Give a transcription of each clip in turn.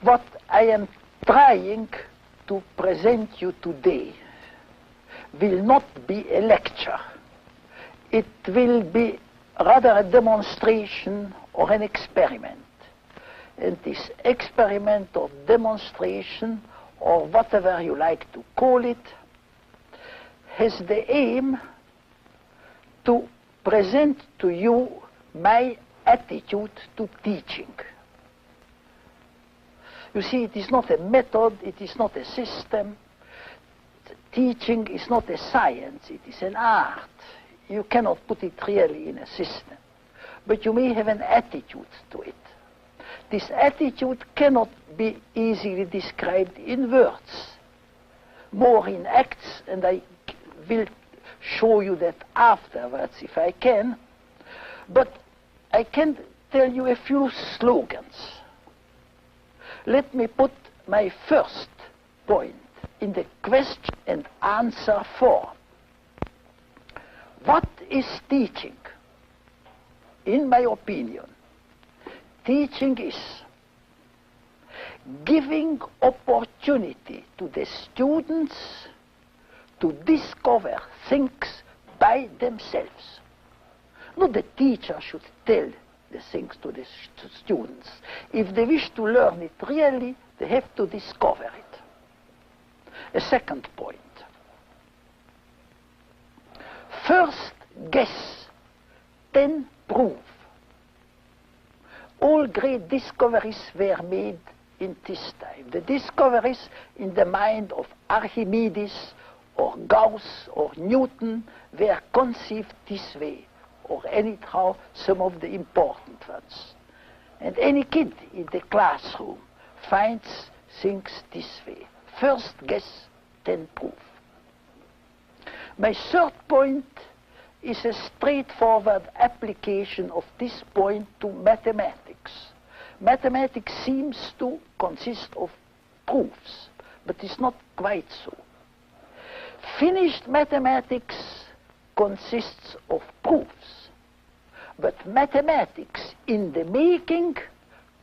what I am trying to present you today will not be a lecture. It will be rather a demonstration or an experiment. And this experiment or demonstration, or whatever you like to call it, has the aim to present to you my attitude to teaching. You see, it is not a method, it is not a system. Teaching is not a science, it is an art. You cannot put it really in a system. But you may have an attitude to it. This attitude cannot be easily described in words, more in acts, and I will show you that afterwards if I can. But I can tell you a few slogans. Let me put my first point in the question and answer form. What is teaching? In my opinion, teaching is giving opportunity to the students to discover things by themselves. Not the teacher should tell the things to the students. If they wish to learn it really, they have to discover it. A second point. First guess, then prove. All great discoveries were made in this time. The discoveries in the mind of Archimedes or Gauss or Newton were conceived this way, or anyhow some of the important ones. And any kid in the classroom finds things this way. First guess, then prove. My third point is a straightforward application of this point to mathematics. Mathematics seems to consist of proofs, but it's not quite so. Finished mathematics consists of proofs, but mathematics in the making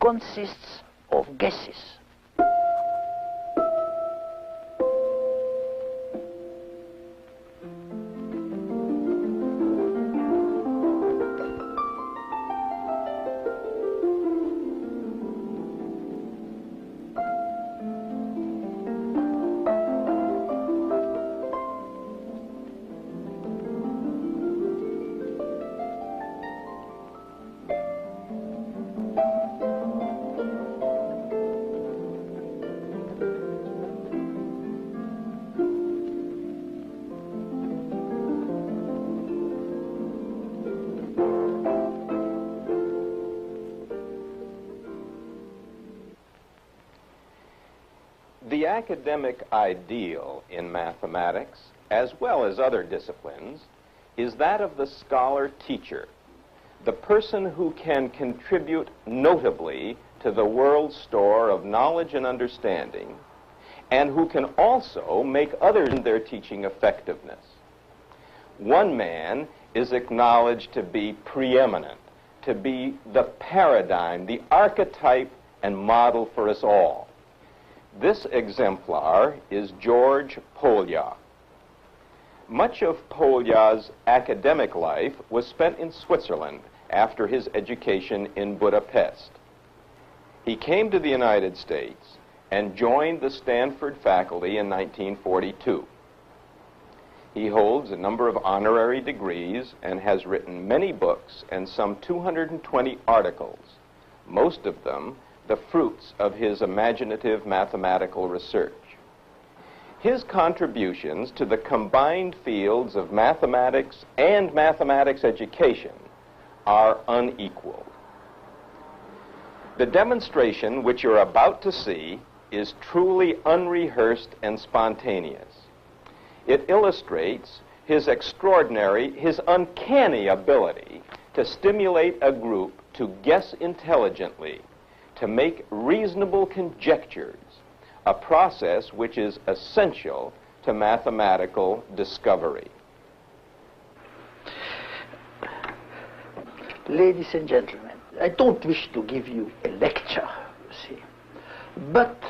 consists of guesses. The academic ideal in mathematics, as well as other disciplines, is that of the scholar-teacher, the person who can contribute notably to the world's store of knowledge and understanding, and who can also make others in their teaching effectiveness. One man is acknowledged to be preeminent, to be the paradigm, the archetype and model for us all. This exemplar is George Polya. Much of Polya's academic life was spent in Switzerland after his education in Budapest. He came to the United States and joined the Stanford faculty in 1942. He holds a number of honorary degrees and has written many books and some 220 articles, most of them the fruits of his imaginative mathematical research. His contributions to the combined fields of mathematics and mathematics education are unequaled. The demonstration which you're about to see is truly unrehearsed and spontaneous. It illustrates his extraordinary, his uncanny ability to stimulate a group to guess intelligently, to make reasonable conjectures, a process which is essential to mathematical discovery. Ladies and gentlemen, I don't wish to give you a lecture, you see, But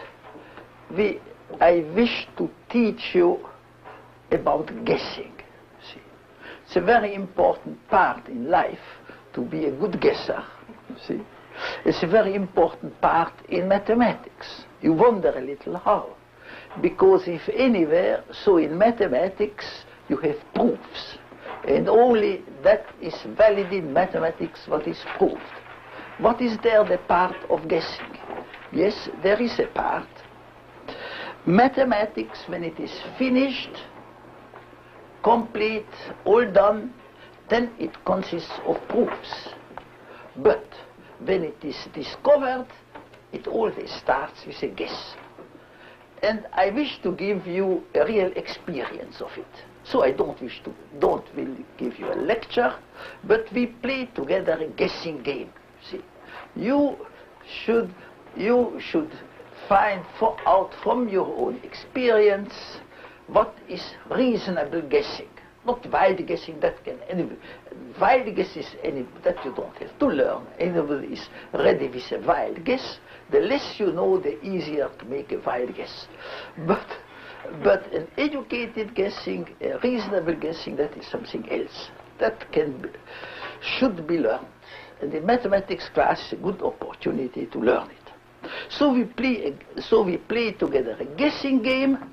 I wish to teach you about guessing. See, it's a very important part in life to be a good guesser. See, it's a very important part in mathematics. You wonder a little how, because if anywhere, so in mathematics you have proofs, and only that is valid in mathematics what is proved. What is there the part of guessing? Yes, there is a part. Mathematics, when it is finished, complete, all done, then it consists of proofs. But when it is discovered, it always starts with a guess. And I wish to give you a real experience of it. So I don't will give you a lecture, but we play together a guessing game. See, you should find out from your own experience what is reasonable guessing. Not wild guessing, that can anybody. Wild guess is that you don't have to learn. Anybody is ready with a wild guess. The less you know, the easier to make a wild guess. But an educated guessing, a reasonable guessing, that is something else. That should be learned. And the mathematics class is a good opportunity to learn it. So we play together a guessing game.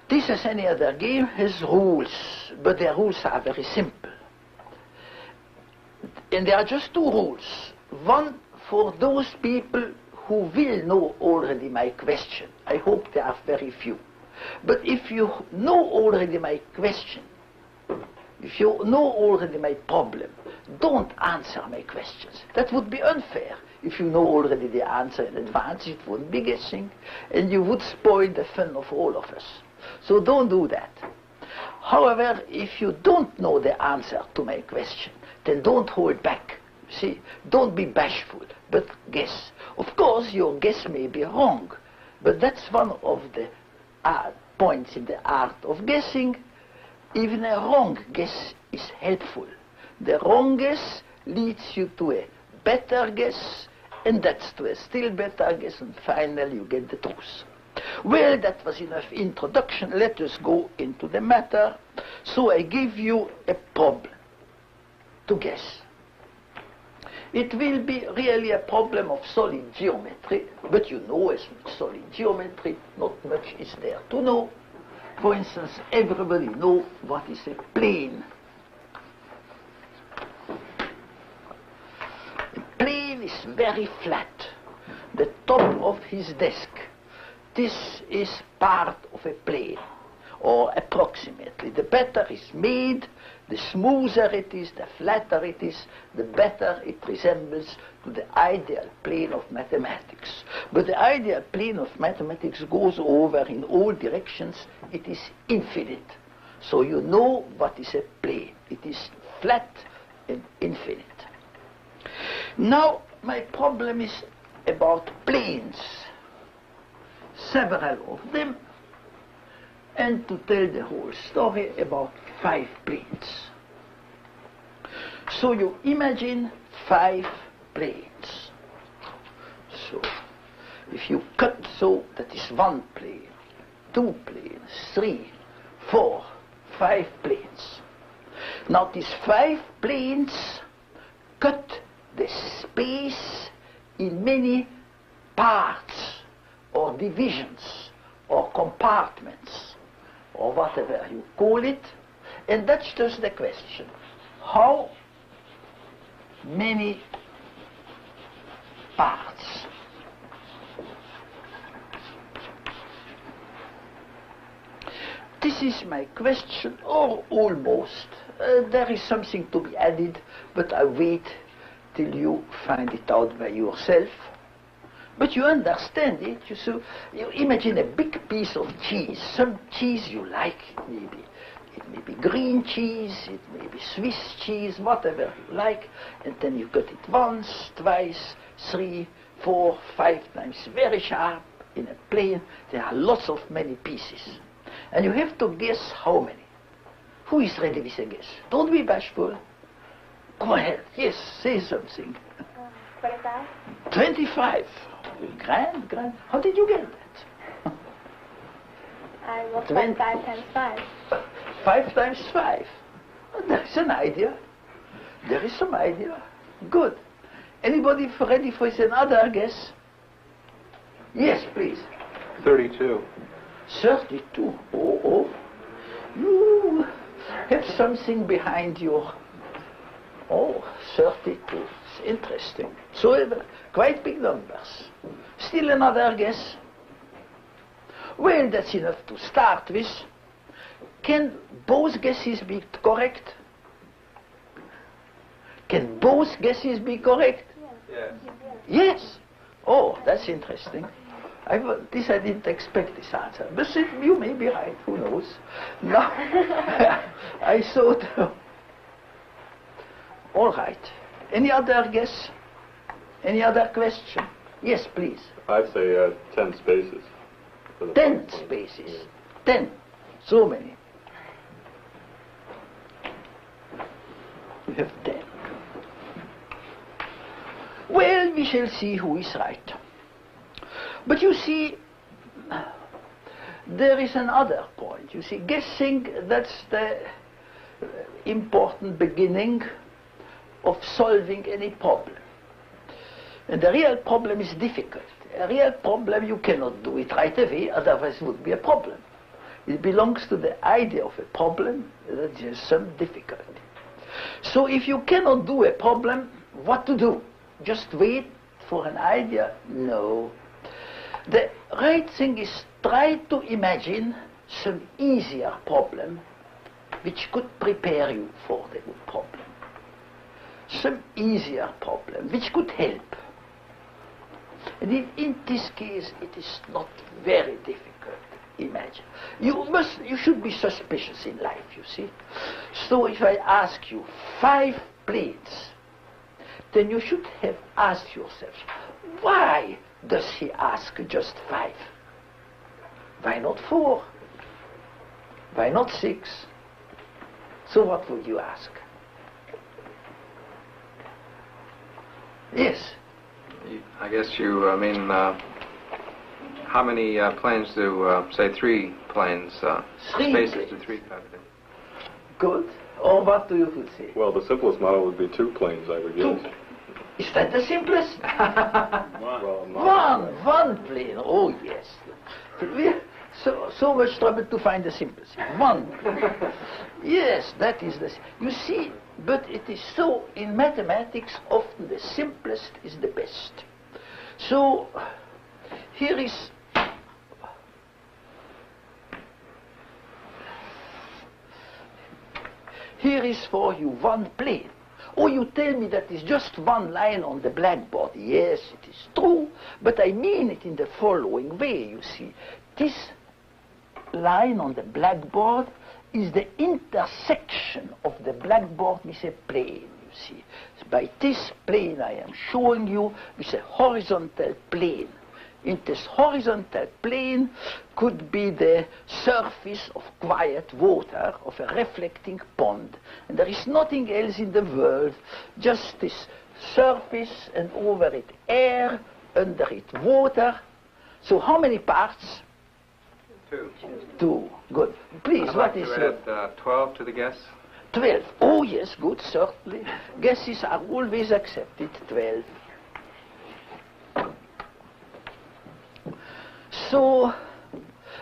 This, as any other game, has rules, but the rules are very simple. And there are just two rules. One for those people who will know already my question. I hope there are very few. But if you know already my question, if you know already my problem, don't answer my questions. That would be unfair. If you know already the answer in advance, it wouldn't be guessing, and you would spoil the fun of all of us. So don't do that. However, if you don't know the answer to my question, then don't hold back. See, don't be bashful, but guess. Of course, your guess may be wrong, but that's one of the points in the art of guessing. Even a wrong guess is helpful. The wrong guess leads you to a better guess, and that's to a still better guess, and finally you get the truth. Well, that was enough introduction. Let us go into the matter. So I give you a problem to guess. It will be really a problem of solid geometry, but you know as solid geometry, not much is there to know. For instance, everybody knows what is a plane. A plane is very flat. The top of his desk. This is part of a plane, or approximately. The better it's made, the smoother it is, the flatter it is, the better it resembles to the ideal plane of mathematics. But the ideal plane of mathematics goes over in all directions. It is infinite. So you know what is a plane. It is flat and infinite. Now, my problem is about planes. Several of them, and to tell the whole story about 5 planes. So you imagine 5 planes. So if you cut, so that is 1 plane, 2 planes, 3, 4, 5 planes. Now these 5 planes cut the space in many parts, or divisions, or compartments, or whatever you call it, and that's just the question. How many parts? This is my question, or almost. There is something to be added, but I wait till you find it out by yourself. But you understand it. You imagine a big piece of cheese. Some cheese you like, maybe. It may be green cheese, it may be Swiss cheese, whatever you like. And then you cut it once, twice, 3, 4, 5 times, very sharp in a plane. There are lots of many pieces. And you have to guess how many. Who is ready with a guess? Don't be bashful. Go ahead. Yes, say something. 25. 25. Grand. How did you get that? I multiplied 5 times 5. 5 times 5. That's an idea. There is some idea. Good. Anybody ready for another guess? Yes, please. 32. 32. Oh. You have something behind you. Oh, 32. It's interesting. So, quite big numbers. Still another guess? Well, that's enough to start with. Can both guesses be correct? Can both guesses be correct? Yes. Yes. Oh, that's interesting. I didn't expect this answer. But you may be right, who knows? No. I thought, all right. Any other guess? Any other question? Yes, please. I'd say 10 spaces. 10 spaces. 10. So many. We have 10. Well, we shall see who is right. But you see, there is another point. You see, guessing, that's the important beginning of solving any problem. And the real problem is difficult. A real problem, you cannot do it right away, otherwise it would be a problem. It belongs to the idea of a problem that has some difficulty. So if you cannot do a problem, what to do? Just wait for an idea? No. The right thing is try to imagine some easier problem which could prepare you for the good problem. Some easier problem which could help. And in this case, it is not very difficult to imagine. You should be suspicious in life, you see. So if I ask you 5 planes, then you should have asked yourself, why does he ask just 5? Why not 4? Why not 6? So what would you ask? Yes. I guess you mean how many planes do, say, 3 planes, 3 spaces planes. do 3 cover? Good. Or what do you would say? Well, the simplest model would be 2 planes, I would guess. 2. Is that the simplest? Well, One plane. Oh, yes. So much trouble to find the simplest. 1. Yes, that is the... You see, but it is so, in mathematics, often the simplest is the best. So, here is... Here is for you 1 plane. Oh, you tell me that is just 1 line on the blackboard. Yes, it is true, but I mean it in the following way, you see. This line on the blackboard is the intersection of the blackboard with a plane, you see. By this plane I am showing you with a horizontal plane. In this horizontal plane could be the surface of quiet water, of a reflecting pond. And there is nothing else in the world, just this surface, and over it air, under it water. So how many parts? 2. 2. Good. Please, I'd what like is to your... add 12 to the guess. 12. Oh, yes, good, certainly. Guesses are always accepted. 12. So,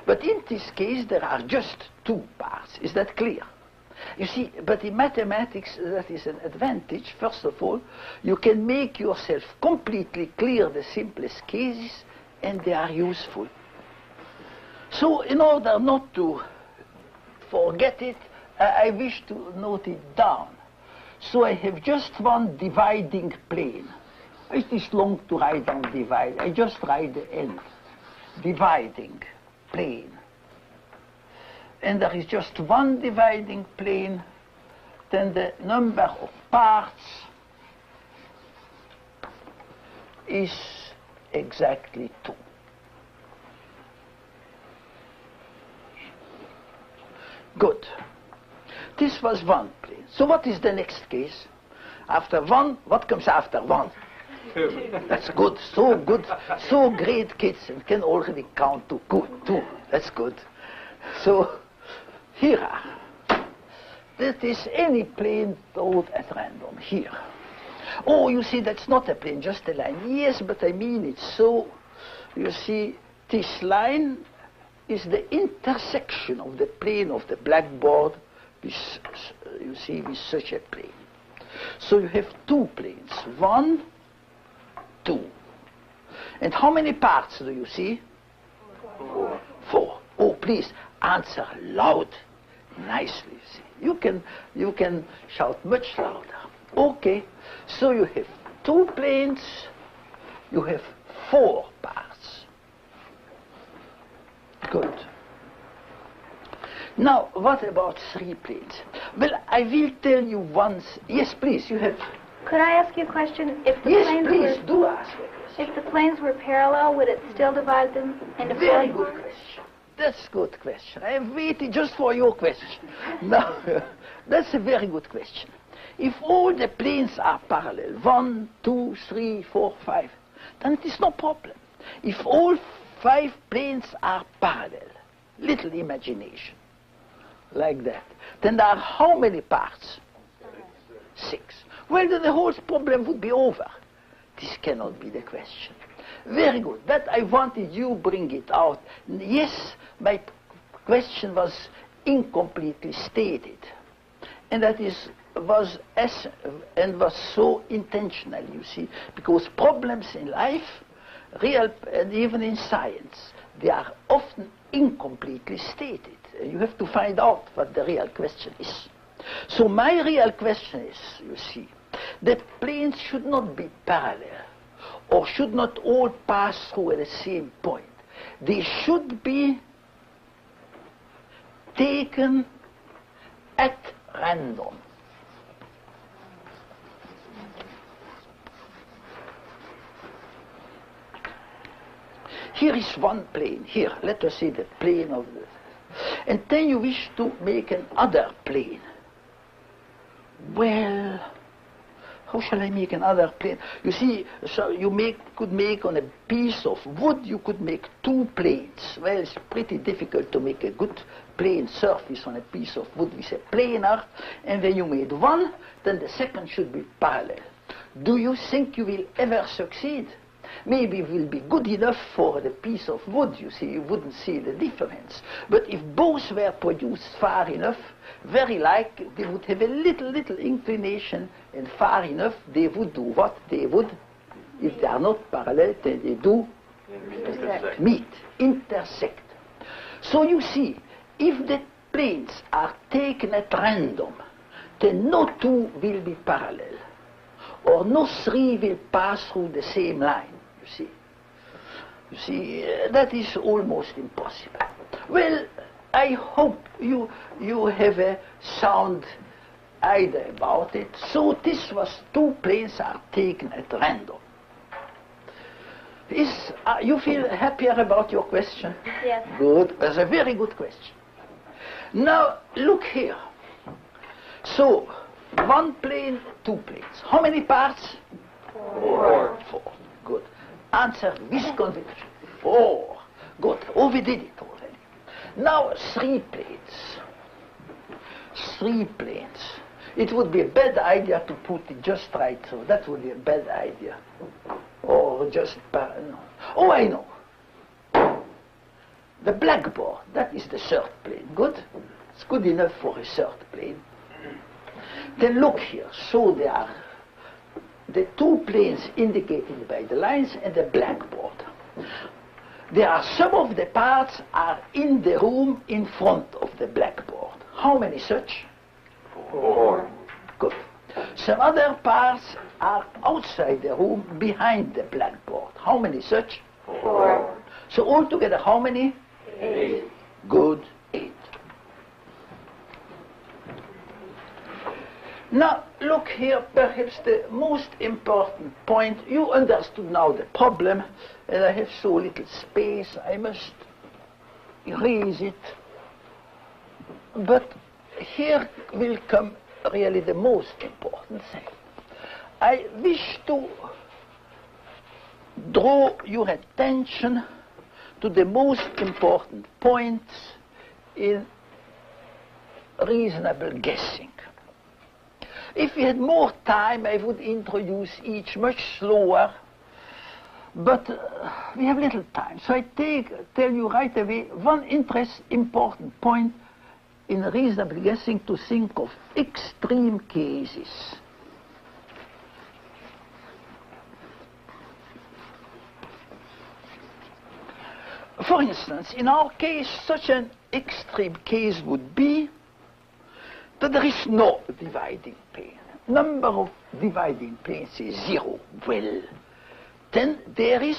but in this case, there are just 2 parts. Is that clear? You see, but in mathematics, that is an advantage. First of all, you can make yourself completely clear the simplest cases, and they are useful. So, in order not to forget it, I wish to note it down. So I have just 1 dividing plane. It is long to write down divide. I just write the end. Dividing plane. And there is just 1 dividing plane, then the number of parts is exactly 2. Good. This was 1 plane. So what is the next case? After 1, what comes after 1? That's good, so good, so great kids and can already count to good, too. That's good. So, here are. That is any plane thrown at random, here. Oh, you see, that's not a plane, just a line. Yes, but I mean it so. You see, this line is the intersection of the plane of the blackboard with, you see, with such a plane. So you have two planes, 1, 2. And how many parts do you see? 4. 4. Oh, please, answer loud, nicely. See. You can shout much louder. Okay, so you have 2 planes, you have 4 parts. Good. Now, what about 3 planes? Well, I will tell you once. Yes, please, you have. Could I ask you a question? If the Yes, planes please, were, do ask a question. if the planes were parallel, would it still divide them into Very 4 good parts? question. That's a good question. I have waited just for your question. Now, that's a very good question. If all the planes are parallel, 1, 2, 3, 4, 5, then it is no problem. If all 5 planes are parallel, little imagination, like that, then there are how many parts? 6. Well, then the whole problem would be over. This cannot be the question. Very good. That I wanted you bring it out. Yes, my question was incompletely stated. And that was so intentional, you see, because problems in life, real and even in science, they are often incompletely stated. You have to find out what the real question is. So my real question is, you see, that planes should not be parallel, or should not all pass through at the same point. They should be taken at random. Here is one plane. Here, let us say the plane of the... And then you wish to make another plane. Well, how shall I make another plane? You see, so you could make on a piece of wood, you could make 2 planes. Well, it's pretty difficult to make a good plane surface on a piece of wood with a planer. And when you made one, then the second should be parallel. Do you think you will ever succeed? Maybe it will be good enough for the piece of wood, you see, you wouldn't see the difference. But if both were produced far enough, very likely they would have a little inclination, and far enough they would do what they would. If they are not parallel, then they do intersect. So you see, if the planes are taken at random, then no 2 will be parallel, or no 3 will pass through the same line. You see, that is almost impossible. Well, I hope you have a sound idea about it. So this was 2 planes are taken at random. You feel happier about your question? Yes. Good. That's a very good question. Now, look here. So, 1 plane, 2 planes. How many parts? 4. 4. Good. Answer with conviction. 4. Good. Oh, we did it already. Now 3 planes. 3 planes. It would be a bad idea to put it just right through. That would be a bad idea. Or just no. Oh, I know. The blackboard, that is the 3rd plane. Good? It's good enough for a 3rd plane. Then look here. So there are the 2 planes indicated by the lines and the blackboard. There are some of the parts are in the room in front of the blackboard. How many such? 4. Good. Some other parts are outside the room behind the blackboard. How many such? 4. So altogether how many? 8. Good. 8. Now, look here, perhaps the most important point. You understood now the problem, and I have so little space, I must erase it. But here will come really the most important thing. I wish to draw your attention to the most important points in reasonable guessing. If we had more time, I would introduce each much slower, but we have little time. So I tell you right away one important point in reasonable guessing, to think of extreme cases. For instance, in our case, such an extreme case would be that there is no dividing plane. Number of dividing planes is 0. Well, then there is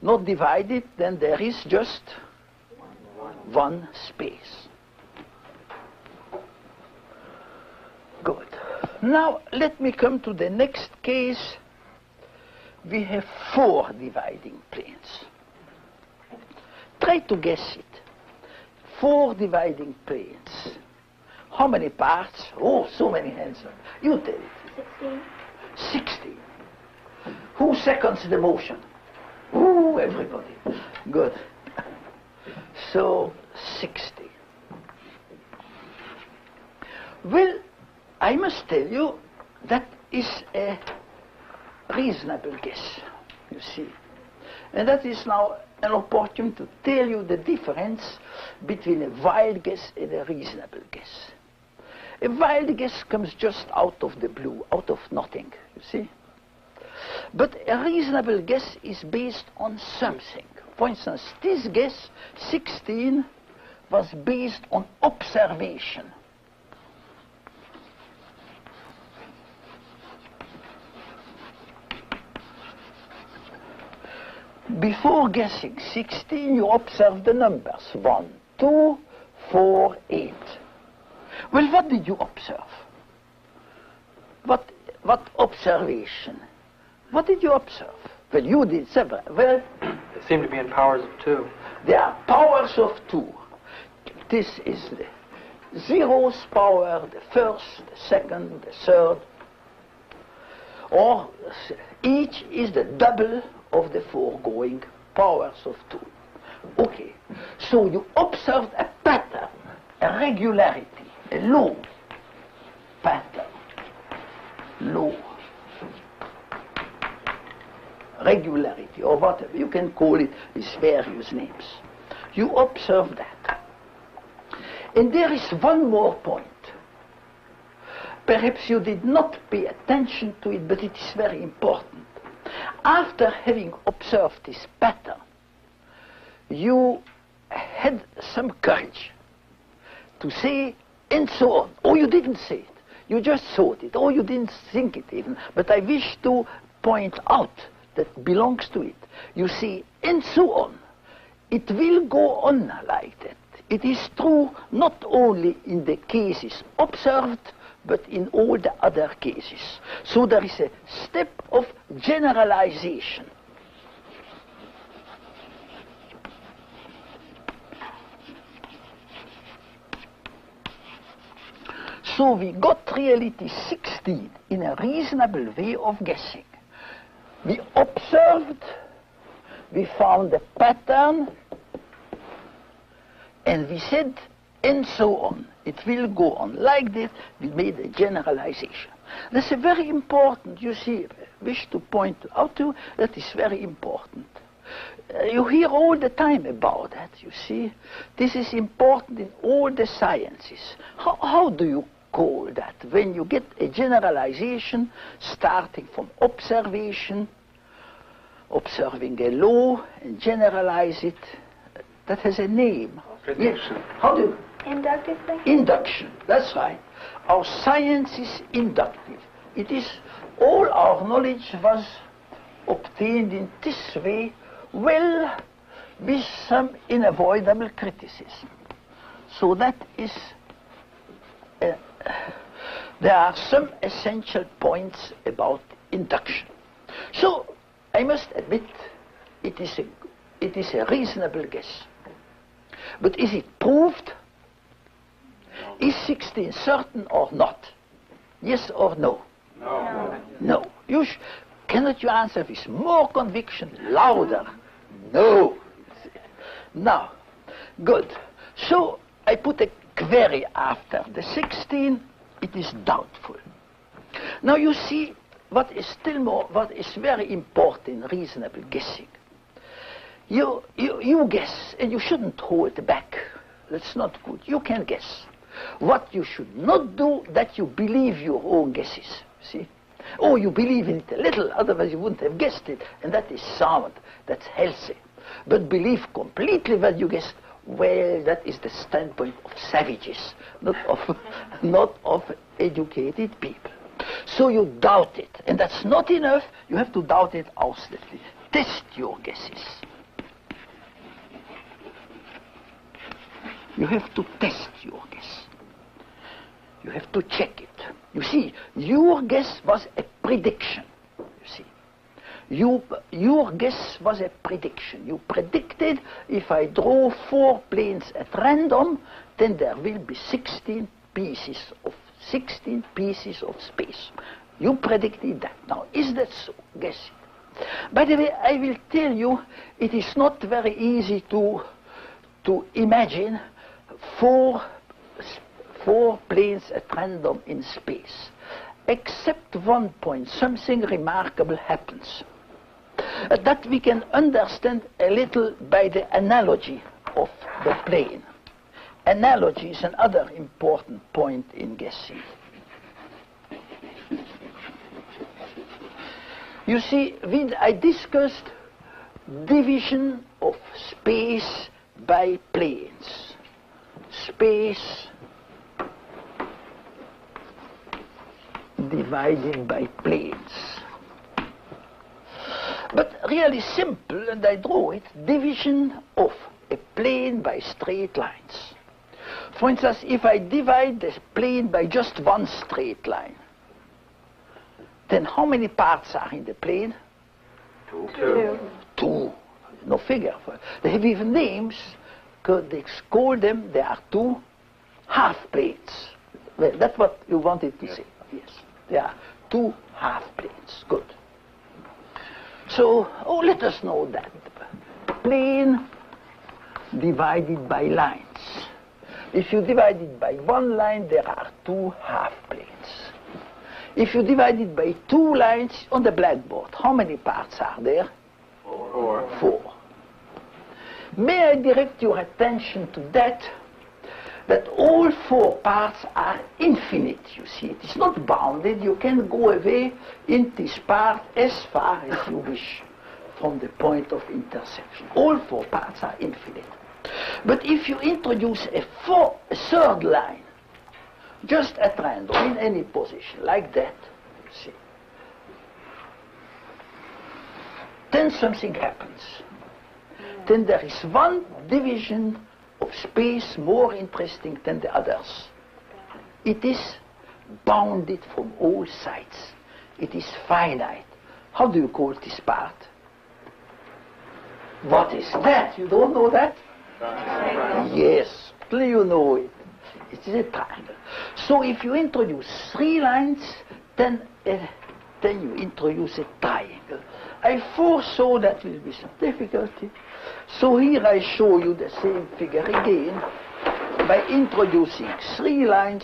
not divided, then there is just one space. Good. Now let me come to the next case. We have 4 dividing planes. Try to guess it. 4 dividing planes. How many parts? Oh, so many hands up. You tell it. 16. 16. Who seconds the motion? Ooh, everybody. Good. So, 60. Well, I must tell you, that is a reasonable guess, you see. And that is now an opportunity to tell you the difference between a wild guess and a reasonable guess. A wild guess comes just out of the blue, out of nothing, you see. But a reasonable guess is based on something. For instance, this guess, 16, was based on observation. Before guessing 16, you observe the numbers 1, 2, 4, 8. Well, what did you observe? What observation? What did you observe? Well, you did several. Well, They seem to be in powers of 2. there are powers of 2. This is the zeroth power, the first, the second, the third. Or each is the double of the foregoing powers of 2. Okay, so you observed a pattern, a regularity, a law pattern, law, regularity, or whatever. You can call it with various names. You observe that. And there is one more point. Perhaps you did not pay attention to it, but it is very important. After having observed this pattern, you had some courage to say, and so on. Or you didn't say it. You just thought it. Or you didn't think it even. But I wish to point out that belongs to it. You see, and so on. It will go on like that. It is true not only in the cases observed, but in all the other cases. So there is a step of generalization. So we got reality 16 in a reasonable way of guessing. We observed, we found a pattern, and we said, and so on. It will go on like this. We made a generalization. That's a very important, you see, I wish to point out to you, that is very important. You hear all the time about that, you see. This is important in all the sciences. How do you call that? When you get a generalization starting from observation, observing a law and generalize it, that has a name. Prediction. Yes. How do you? Inductive thinking? Induction, that's right. Our science is inductive. It is, all our knowledge was obtained in this way, well, with some unavoidable criticism. So that is, there are some essential points about induction. So, I must admit, it is a reasonable guess. But is it proved? Is 16 certain or not? Yes or no? No. No. Cannot you answer with more conviction, louder? No. Now, good. So I put a query after the 16. It is doubtful. Now you see what is very important in reasonable guessing. You guess, and you shouldn't hold back. That's not good. You can guess. What you should not do, that you believe your own guesses. See? Oh, you believe in it a little, otherwise you wouldn't have guessed it, and that is sound. That's healthy. But believe completely what you guessed, well, that is the standpoint of savages, not of educated people. So you doubt it, and that's not enough. You have to doubt it austerly. Test your guesses. You have to test your guess. You have to check it. You see, your guess was a prediction. You see, your guess was a prediction. You predicted if I draw 4 planes at random, then there will be 16 pieces of space. You predicted that. Now, is that so? Guess it. By the way, I will tell you, it is not very easy to imagine 4 planes at random in space. Except one point, something remarkable happens. That we can understand a little by the analogy of the plane. Analogy is another important point in guessing. You see, I discussed division of space by planes. Space divided by planes. But really simple, and I draw it, division of a plane by straight lines. For instance, if I divide the plane by just one straight line, then how many parts are in the plane? 2. 2. No figure. They have even names. They call them, there are 2 half planes. Well, that's what you wanted to say. Yes. There are 2 half planes. Good. So, let us know that. Plane divided by lines. If you divide it by one line, there are 2 half planes. If you divide it by 2 lines on the blackboard, how many parts are there? 4. May I direct your attention to that all 4 parts are infinite, you see. It is not bounded. You can go away in this part as far as you wish from the point of intersection. All 4 parts are infinite. But if you introduce a 3rd line, just at random, in any position, like that, you see, then something happens. Then there is one division of space more interesting than the others. It is bounded from all sides. It is finite. How do you call this part? What is that? You don't know that? Yes, you know it. It is a triangle. So if you introduce 3 lines, then you introduce a triangle. I foresaw that will be some difficulty. So here I show you the same figure again. By introducing 3 lines,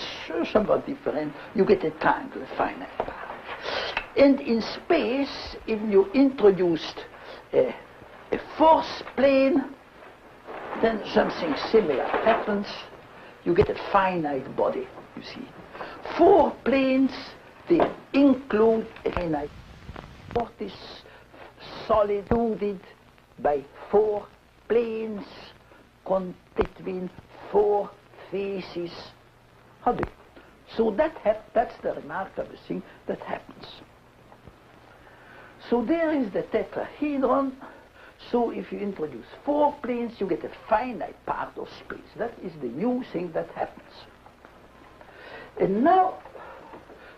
somewhat different, you get a triangle, a finite part. And in space, if you introduced a 4th plane, then something similar happens. You get a finite body, you see. 4 planes, they include a finite body, solided by 4 planes between 4 faces. How do you? So that's the remarkable thing that happens. So there is the tetrahedron. So if you introduce 4 planes, you get a finite part of space. That is the new thing that happens. And now,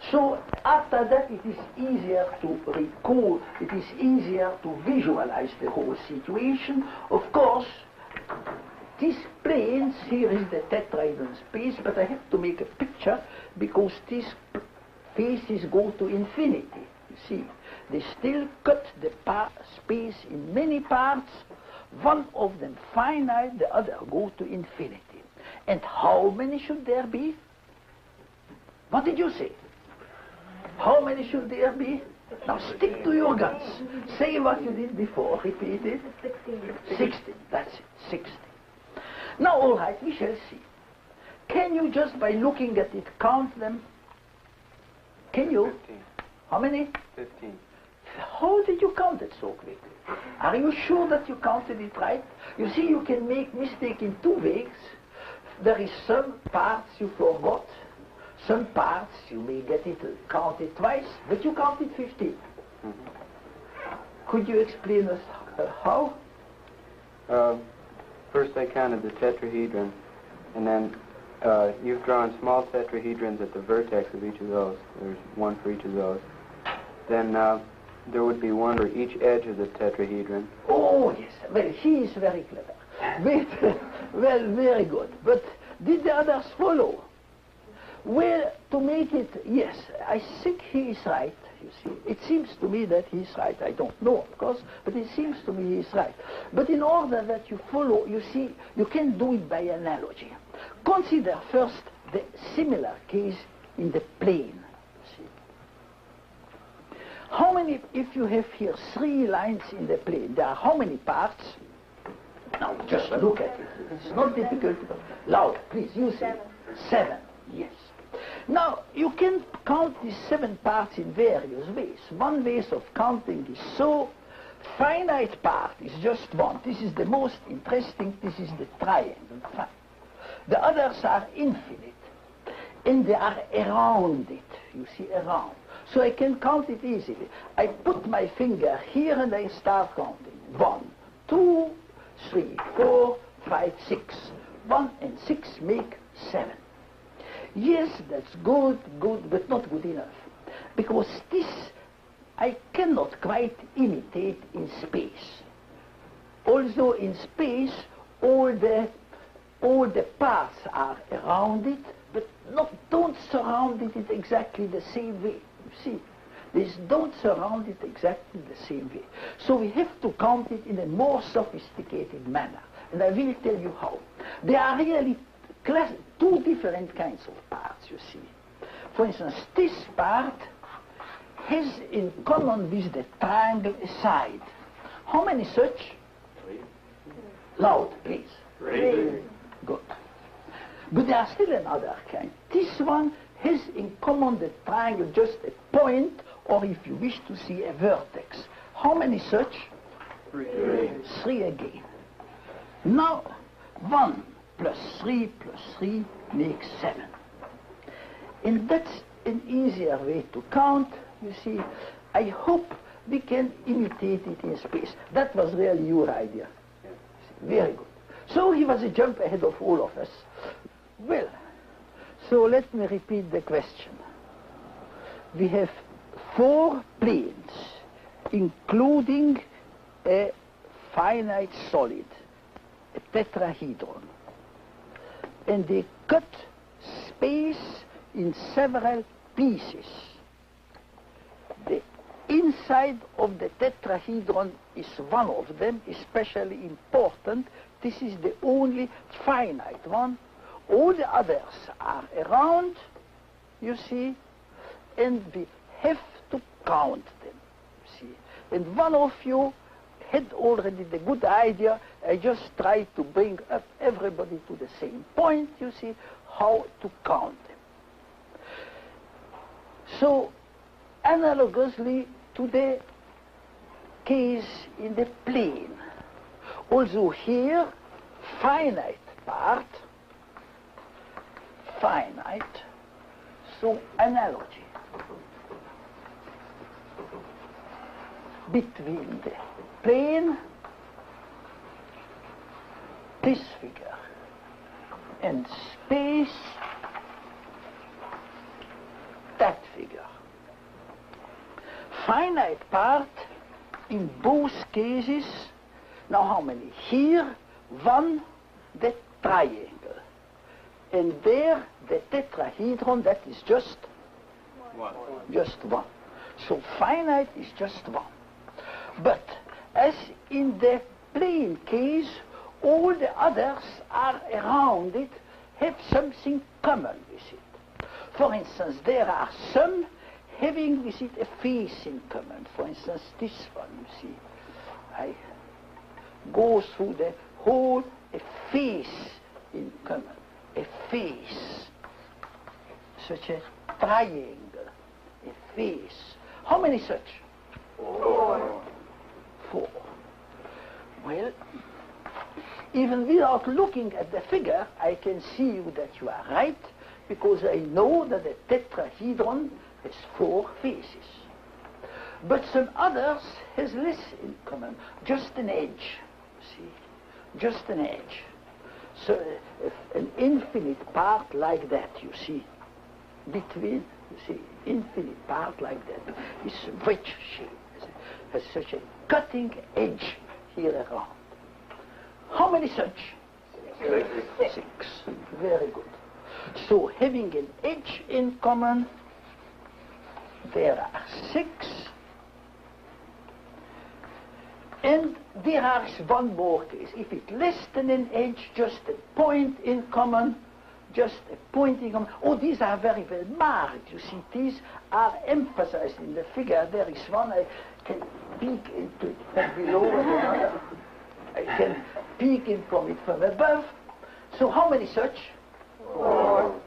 so after that it is easier to recall, it is easier to visualize the whole situation. Of course, these planes, here is the tetrahedron space, but I have to make a picture because these faces go to infinity. You see, they still cut the space in many parts, one of them finite, the other go to infinity. And how many should there be? What did you say? How many should there be? Now stick to your guns. Say what you did before. Repeat it. 16. That's it. 16. Now, all right, we shall see. Can you just by looking at it count them? Can you? 15. How many? 15. How did you count it so quickly? Are you sure that you counted it right? You see, you can make mistake in two ways. There is some parts you forgot. Some parts you may get it counted twice, but you counted 15. Could you explain us how? First I counted the tetrahedron, and then you've drawn small tetrahedrons at the vertex of each of those. There's one for each of those. Then there would be one for each edge of the tetrahedron. Oh, yes. Well, he is very clever. Well, very good. But did the others follow? Well, to make it, yes, I think he is right, you see. It seems to me that he is right. I don't know, of course, but it seems to me he is right. But in order that you follow, you see, you can do it by analogy. Consider first the similar case in the plane. See. How many, if you have here 3 lines in the plane, there are how many parts? Now, just look at it. It's not difficult. Loud, please, you say. 7, yes. Now, you can count these 7 parts in various ways. One way of counting is so. Finite part is just one. This is the most interesting. This is the triangle. Fine. The others are infinite. And they are around it. You see, around. So I can count it easily. I put my finger here and I start counting. 1, 2, 3, 4, 5, 6. 1 and 6 make 7. Yes, that's good, but not good enough. Because this I cannot quite imitate in space. Also in space, all the parts are around it, but don't surround it in exactly the same way. You see, these don't surround it exactly the same way. So we have to count it in a more sophisticated manner. And I will tell you how. There are really 2 different kinds of parts, you see. For instance, this part has in common with the triangle a side. How many such? 3. Loud, please. 3. Good. But there are still another kind. This one has in common the triangle just a point, or if you wish to see a vertex. How many such? 3. 3 again. Now, 1 plus 3 plus 3 makes 7. And that's an easier way to count, you see. I hope we can imitate it in space. That was really your idea. Very good. So he was a jump ahead of all of us. Well, so let me repeat the question. We have 4 planes, including a finite solid, a tetrahedron. And they cut space in several pieces. The inside of the tetrahedron is one of them, especially important. This is the only finite one. All the others are around, you see, and we have to count them, you see. And one of you had already the good idea. I just tried to bring up everybody to the same point, you see, how to count them. So, analogously to the case in the plane, also here, finite part, finite, so analogy between the plane, this figure, and space, that figure. Finite part in both cases. Now how many? Here, 1, the triangle. And there, the tetrahedron, that is just 1. just 1. So finite is just one. But as in the plane case, all the others are around it, have something common with it. For instance, there are some having with it a face in common. For instance, this one, you see. I go through the whole, a face in common. A face. Such a triangle. A face. How many such? 4. 4. Well, even without looking at the figure, I can see you that you are right, because I know that the tetrahedron has 4 faces. But some others has less in common, just an edge, see, just an edge. So an infinite part like that, you see, between, you see, infinite part like that is wedge shape, has such a cutting edge here around. How many such? 6. Very good. So having an edge in common, there are 6. And there is one more case. If it's less than an edge, just a point in common, just a point in common. Oh, these are very well marked. You see, these are emphasized in the figure. There is one I can peek into it from below and another. I can peek in from it from above. So how many such? 4.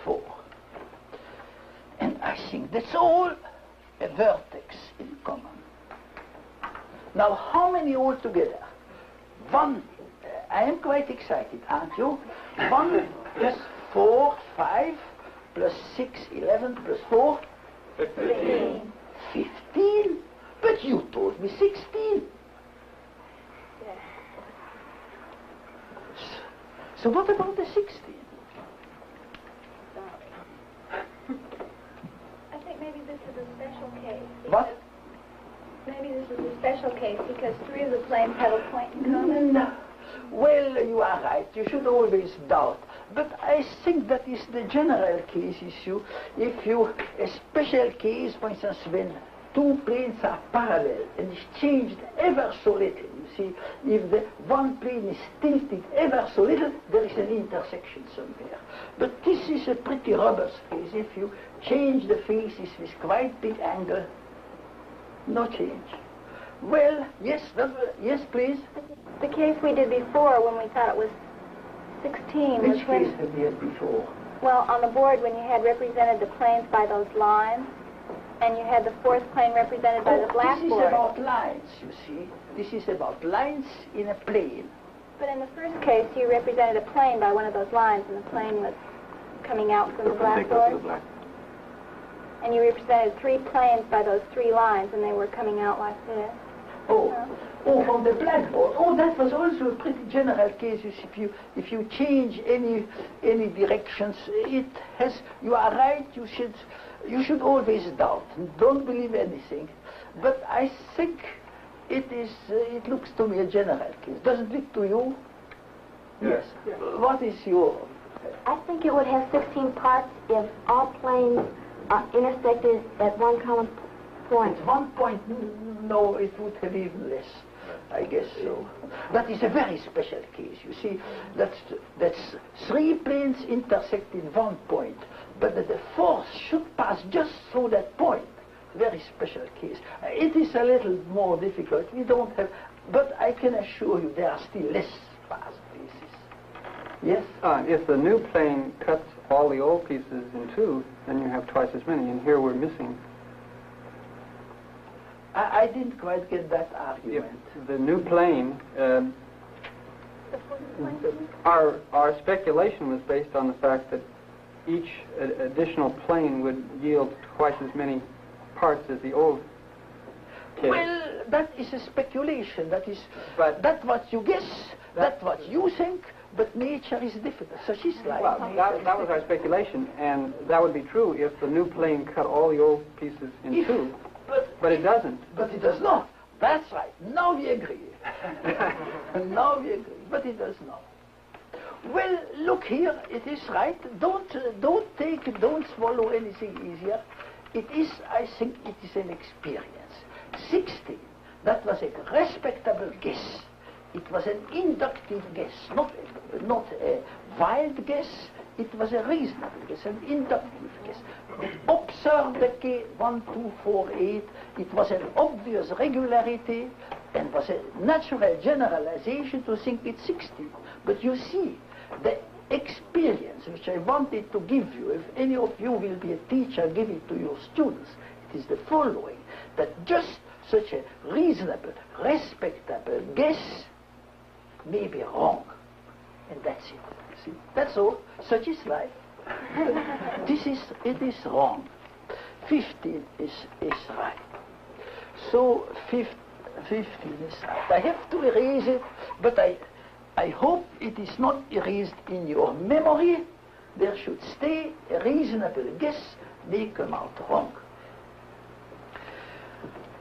4. And I think that's all a vertex in common. Now, how many altogether? 1, I am quite excited, aren't you? 1 plus 4, 5, plus 6, 11, plus 4? 15. 15? But you told me 16. Yeah. So what about the 16? I think maybe this is a special case. What? Maybe this is a special case because 3 of the planes have a point in common. No. Well, you are right. You should always doubt. But I think that is the general case issue. If you, a special case, for instance, when 2 planes are parallel and is changed ever so little. You see, if the one plane is tilted ever so little, there is an intersection somewhere. But this is a pretty robust case. If you change the faces with quite big angle, no change. Well, yes, yes, please. The case we did before when we thought it was 16 Which was when, case have we had before? well, on the board when you had represented the planes by those lines, and you had the 4th plane represented by the blackboard. This is about lines, you see. This is about lines in a plane. But in the first case, you represented a plane by one of those lines, and the plane was coming out from the blackboard. And you represented 3 planes by those 3 lines, and they were coming out like this. Oh, from the blackboard. Oh, that was also a pretty general case. You see, if you change any directions, it has. You are right. You should always doubt. Don't believe anything. But I think it is. It looks to me a general case. Doesn't it to you? Yes. What is your? I think it would have 16 parts if all planes intersected at one common point. At one point, no, it would have even less. I guess so. That is a very special case. You see, that's 3 planes intersect in one point, but that the force should pass just through that point. Very special case. It is a little more difficult. We don't have, but I can assure you there are still less sparse pieces. Yes? If the new plane cuts all the old pieces in 2, then you have twice as many, and here we're missing. I didn't quite get that argument. If the new plane, our speculation was based on the fact that each additional plane would yield twice as many parts as the old case. Well, that is a speculation. That's what you guess. That's what you think. But nature is different. So she's like. Well, that was our speculation, and that would be true if the new plane cut all the old pieces in 2. But it doesn't. But it does not. That's right. Now we agree. Now we agree. But it does not. Well, look here. It is right. Don't swallow anything easier. it is, I think, it is an experience. 16, that was a respectable guess. It was an inductive guess, not a wild guess. It was a reasonable guess, an inductive guess. Observe the key 1, 2, 4, 8. It was an obvious regularity and was a natural generalization to think it's 16. But you see, the experience which I wanted to give you, if any of you will be a teacher, give it to your students, it is the following, that just such a reasonable, respectable guess may be wrong. And that's it. See? That's all. Such is life. It is wrong. 15 is right. So 15 is right. I have to erase it, but I hope it is not erased in your memory. There should stay a reasonable guess, may come out wrong.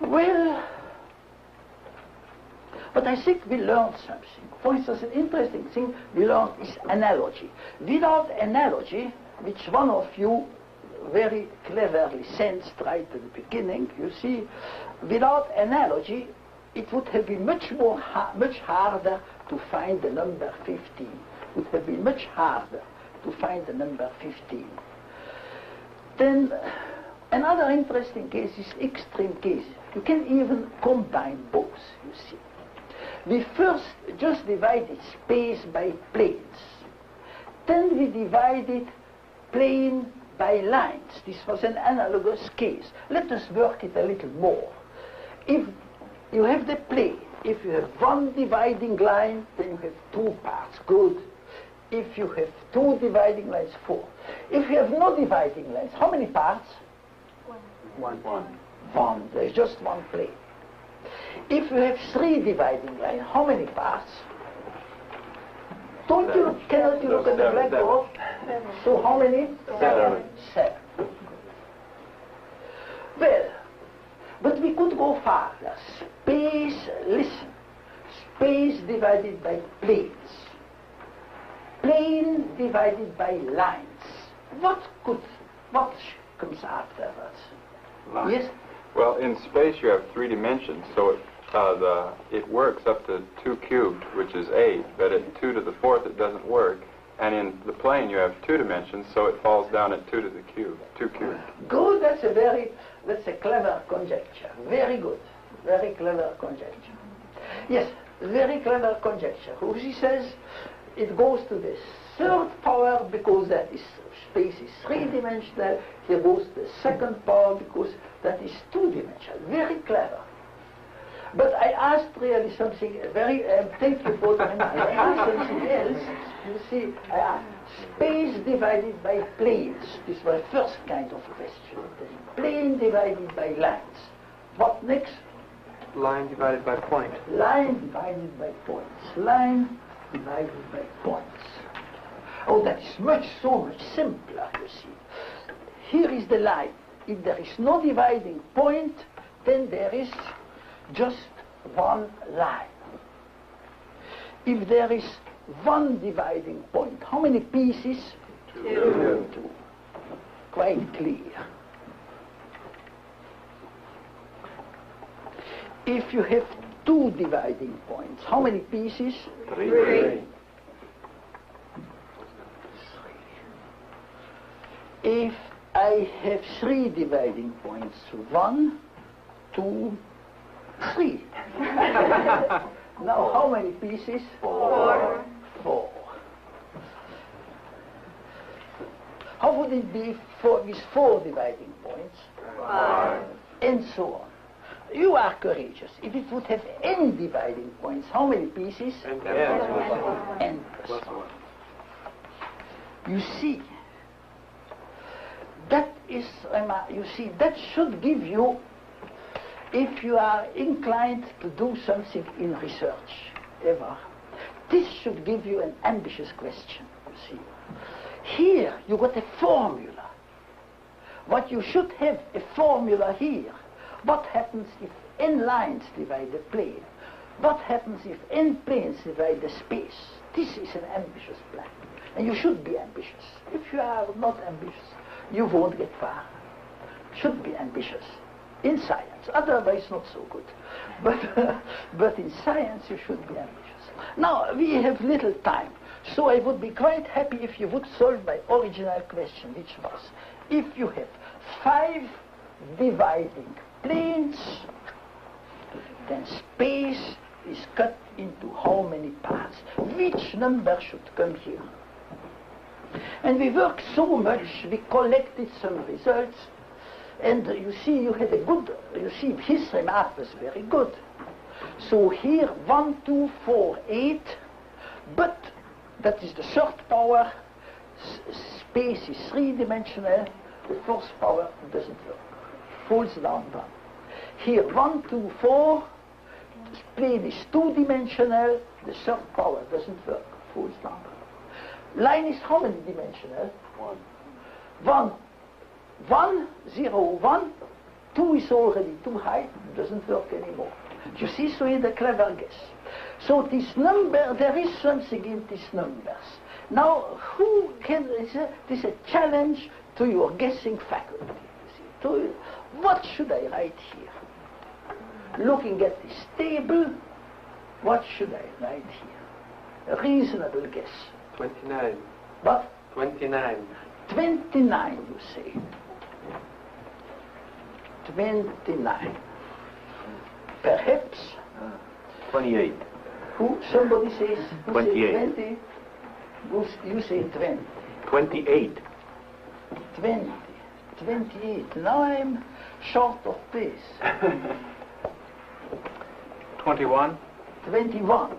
Well, but I think we learned something. For instance, an interesting thing we learned is analogy. Without analogy, which one of you very cleverly sensed right at the beginning, you see, without analogy, it would have been much harder to find the number 15. It would have been much harder to find the number 15. Then, another interesting case is extreme cases. You can even combine both, you see. We first just divided space by planes. Then we divided plane by lines. This was an analogous case. Let us work it a little more. If you have the plane, if you have one dividing line, then you have two parts. Good. If you have two dividing lines, 4. If you have no dividing lines, how many parts? One. There's just one plane. If you have 3 dividing lines, how many parts? Cannot you look at the blackboard? So how many? 7. Well, but we could go farther. Space divided by planes. Plane divided by lines. What comes after that? Lines. Yes? Well, in space you have 3 dimensions, so it works up to 2 cubed, which is 8, but at 2 to the 4th it doesn't work. And in the plane you have 2 dimensions, so it falls down at 2 to the cube, 2 cubed. Good, that's a clever conjecture. Very good. Very clever conjecture. Yes, very clever conjecture. He says it goes to the 3rd power because that is space is 3-dimensional. Here goes the 2nd power because that is 2-dimensional. Very clever. But I asked really something very, thank you for the reminder. I asked something else. You see, I asked space divided by planes. This was the first kind of question. Plane divided by lines. What next? Line divided by point. Line divided by points. Line divided by points. Oh, that is so much simpler, you see. Here is the line. If there is no dividing point, then there is just one line. If there is one dividing point, how many pieces? 2. Quite clear. If you have 2 dividing points, how many pieces? 3. If I have 3 dividing points, 1, 2, 3. Now how many pieces? 4. How would it be with 4 dividing points? 5. And so on. You are courageous. If it would have n dividing points, how many pieces? N plus 1. You see, that should give you, if you are inclined to do something in research, ever, this should give you an ambitious question, you see. Here, you got a formula. What you should have a formula here. What happens if n lines divide the plane? What happens if n planes divide the space? This is an ambitious plan. And you should be ambitious. If you are not ambitious, you won't get far. should be ambitious in science, otherwise not so good. But in science you should be ambitious. Now, we have little time, so I would be quite happy if you would solve my original question, which was, if you have 5 dividing planes, then space is cut into how many parts? Which number should come here? And we worked so much, we collected some results, and you see, you had a good, you see, his remark was very good. So here, 1, 2, 4, 8, but that is the third power, space is 3-dimensional, the fourth power doesn't work, falls down 1. Here, 1, 2, 4, plane is 2-dimensional, the third power doesn't work, falls down 1. Line is how many dimensional? 1. 1, 0, 1, 2 is already too high, doesn't work anymore. You see, so it's a clever guess. So this number, there is something in these numbers. Now, who can, this is a challenge to your guessing faculty. You see. What should I write here? Looking at this table, what should I write here? A reasonable guess. 29. What? 29. 29, you say. 29. Perhaps. 28. Who? Somebody says? Who 28. Says 20? You say 20. 28. 20. 28. Now I'm short of pace. 21. 21.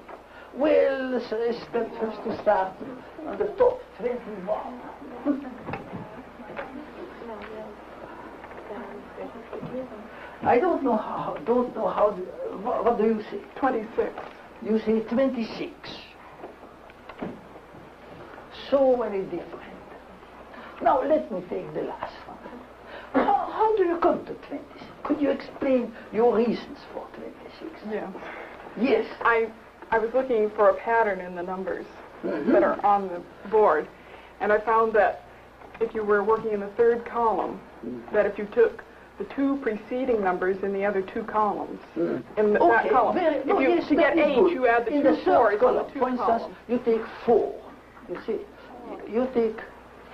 Well, so it's that first to start on the top. 21. I don't know how, what do you say? 26. You say 26. So very different. Now let me take the last one. How do you come to 26? Could you explain your reasons for 26? Yeah. Yes. I was looking for a pattern in the numbers that are on the board, and I found that if you were working in the third column, that if you took the 2 preceding numbers in the other 2 columns, in that column, to get 8, you add the 2 4s on the 2 for instance, columns. you take 4. You see, you take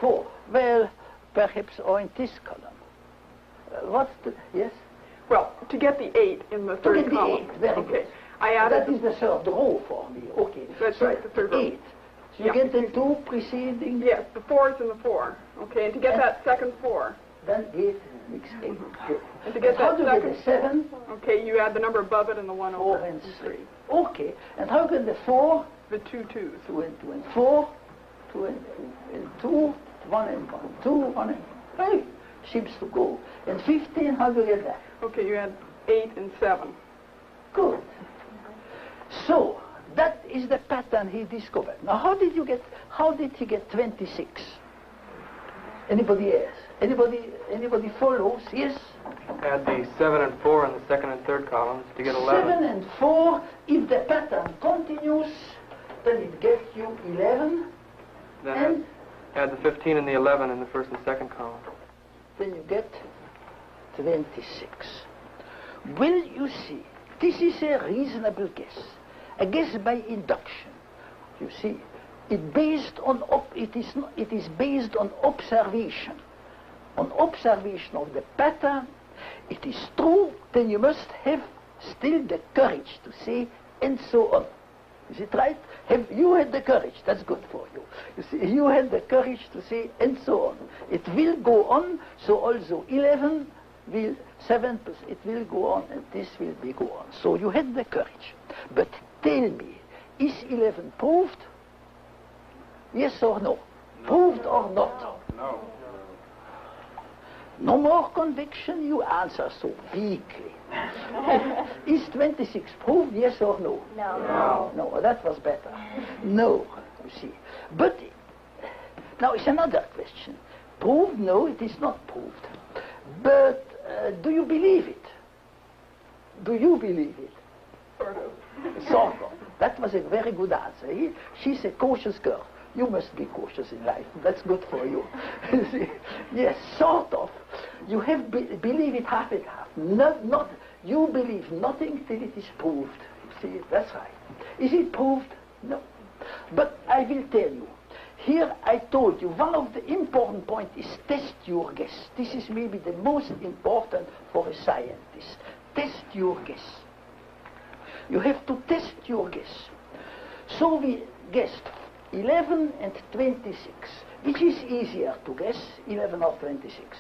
4. Well, perhaps, or in this column. What's the, yes? Well, to get the 8 in the third To get column. the 8, very okay. good. I added That is the third row for me, okay. That's so right, the third row. 8. So you Yeah. get the 2 preceding. Yes, the 4s and the 4. Okay, and to get that second 4. Then 8 makes 8. Good. And to get How that do you second get the 7? Okay, you add the number above it and the 1 over 4 and 3. Okay. And how can the 4? The 2 2s. 2 and 2 and 4. 2 and 2 and 2. 1 and 1. 2, 1 and 1. Hey, seems to go. And 15, how do you get that? Okay, you add 8 and 7. Good. So, that is the pattern he discovered. Now, how did he get 26? Anybody else? Anybody follows? Yes? Add the 7 and 4 in the second and third columns to get 11. 7 and 4, if the pattern continues, then it gets you 11. Then And add the 15 and the 11 in the first and second column. then you get 26. Well, you see, this is a reasonable guess. A guess by induction. You see, it is based on observation. On observation of the pattern, it is true, then you must have still the courage to say, and so on. Is it right? You had the courage, that's good for you. You see, you had the courage to say, and so on. It will go on, so also 11 will, 7, it will go on, and this will be go on. So you had the courage. But tell me, is 11 proved? Yes or no? Proved or not? No. No more conviction, you answer so weakly. Is 26 proved, yes or no? No. No, that was better. No, you see. But, now it's another question. Proved? No, it is not proved. But, do you believe it? Do you believe it? Sort of. Sort of. That was a very good answer. She's a cautious girl. You must be cautious in life. That's good for you. See? Yes, sort of. You have believe it half and half. Not you believe nothing till it is proved. You see, that's right. Is it proved? No. But I will tell you. Here I told you one of the important points is test your guess. This is maybe the most important for a scientist. Test your guess. You have to test your guess. So we guessed 11 and 26. Which is easier to guess, 11 or 26?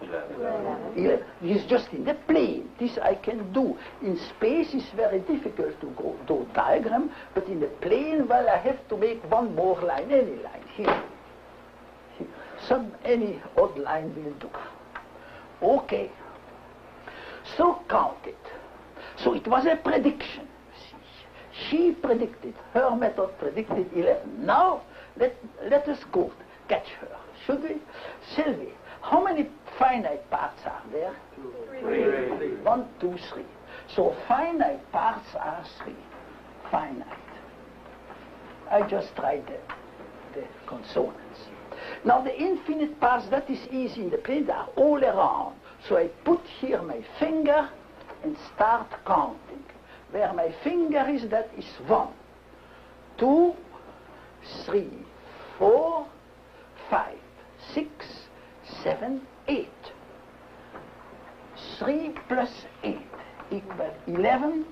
11. It's just in the plane. This I can do. In space it's very difficult to do diagram, but in the plane, well, I have to make one more line, any line, here. Any odd line will do. Okay. So count it. So it was a prediction. She predicted, her method predicted 11. Now, let us go catch her. Should we? Shall we? How many finite parts are there? 3. 1, 2, 3. So finite parts are 3. Finite. I just tried the consonants. Now the infinite parts, that is easy in the plane, they are all around. So I put here my finger and start counting. Where my finger is, that is 1, 2, 3, 4, 5, 6, 7, 8. 3 plus 8 equals 11.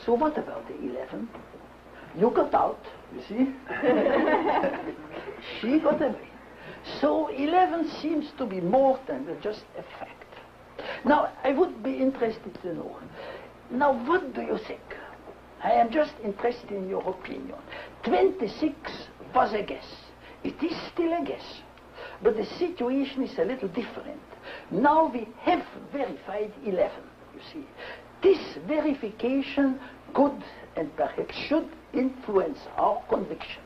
So what about the 11? You got out, you see. She got away. So 11 seems to be more than just a fact. Now, I would be interested to know. Now, what do you think? I am just interested in your opinion. 26 was a guess. It is still a guess. But the situation is a little different. Now we have verified 11, you see. This verification could and perhaps should influence our conviction.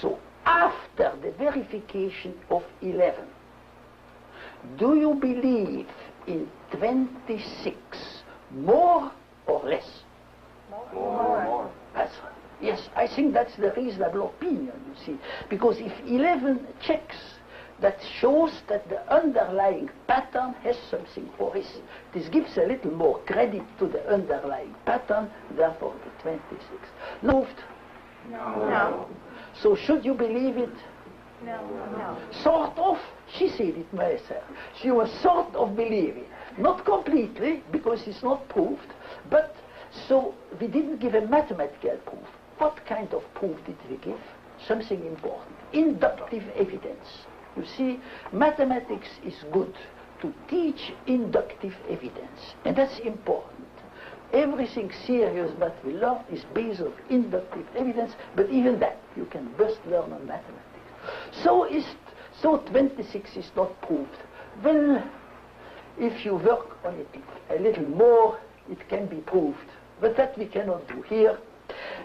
So after the verification of 11, do you believe in 26 more or less? More. That's right. Yes, I think that's the reasonable opinion, you see. Because if 11 checks, that shows that the underlying pattern has something for it. This gives a little more credit to the underlying pattern, therefore the 26. Moved? No. So should you believe it? No. Sort of. She said it myself. She was sort of believing. Not completely, because it's not proved, but so we didn't give a mathematical proof. What kind of proof did we give? Something important. Inductive evidence. You see, mathematics is good to teach inductive evidence, and that's important. Everything serious that we learn is based on inductive evidence, but even that you can best learn on mathematics. So 26 is not proved. Well, if you work on it a little more, it can be proved. But that we cannot do here.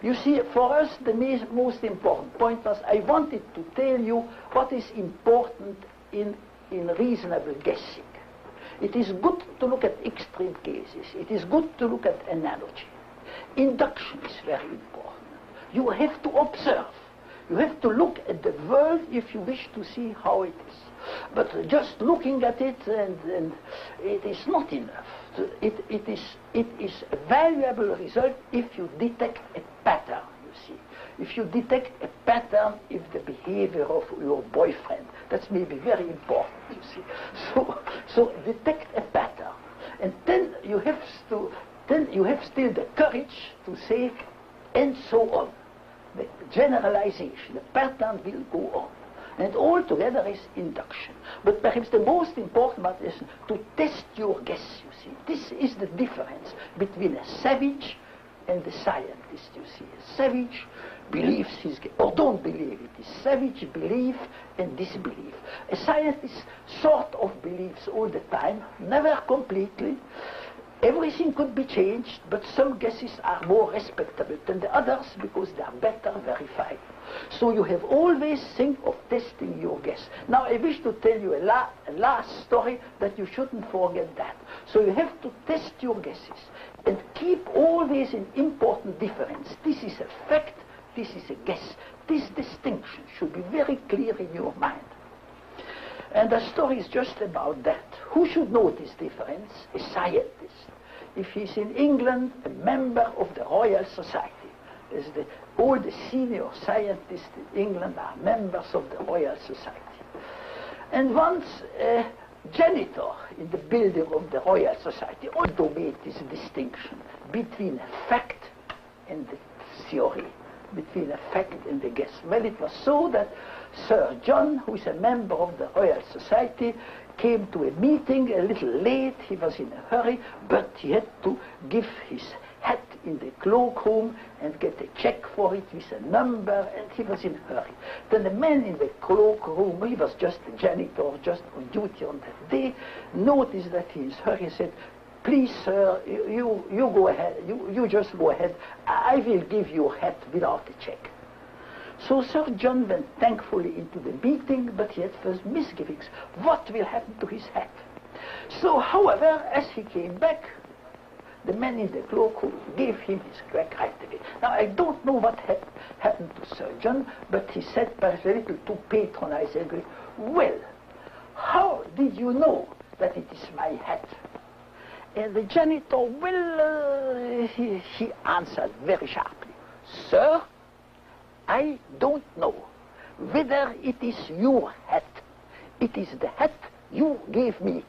You see, for us, the most important point was I wanted to tell you what is important in reasonable guessing. It is good to look at extreme cases. It is good to look at analogy. Induction is very important. You have to observe. You have to look at the world if you wish to see how it is. But just looking at it, and it is not enough. It is a valuable result if you detect a pattern, you see. If you detect a pattern in the behavior of your boyfriend, that's maybe very important, you see. So detect a pattern. And then you have still the courage to say, and so on. The generalization, the pattern will go on. And altogether is induction. But perhaps the most important part is to test your guess, you see. This is the difference between a savage and the scientist, you see. A savage believes his guess, or don't believe it. A savage belief and disbelief. A scientist sort of believes all the time, never completely. Everything could be changed, but some guesses are more respectable than the others because they are better verified. So you have always think of testing your guess. Now I wish to tell you a last story that you shouldn't forget that. So you have to test your guesses and keep always an important difference. This is a fact this is a guess. This distinction should be very clear in your mind. And the story is just about that. Who should know this difference? A scientist. If he's in England, a member of the Royal Society. All the senior scientists in England are members of the Royal Society. And once a janitor in the building of the Royal Society also made this distinction between a fact and the theory, between a fact and the guess. Well, it was so that Sir John, who is a member of the Royal Society, came to a meeting a little late. He was in a hurry, but he had to give his hat in the cloakroom and get a check for it with a number, and he was in a hurry. Then the man in the cloakroom, he was just a janitor, just on duty on that day, noticed that he is hurry and said, "Please, sir, you go ahead, you just go ahead. I will give you a hat without a check." So Sir John went thankfully into the meeting, but he had first misgivings. What will happen to his hat? So, however, as he came back, the man in the cloakroom gave him his crack right away. Now, I don't know what happened to Sir John, but he said, perhaps a little too patronizingly, "Well, how did you know that it is my hat?" And the janitor, well, he answered very sharply, "Sir, I don't know whether it is your hat. It is the hat you gave me."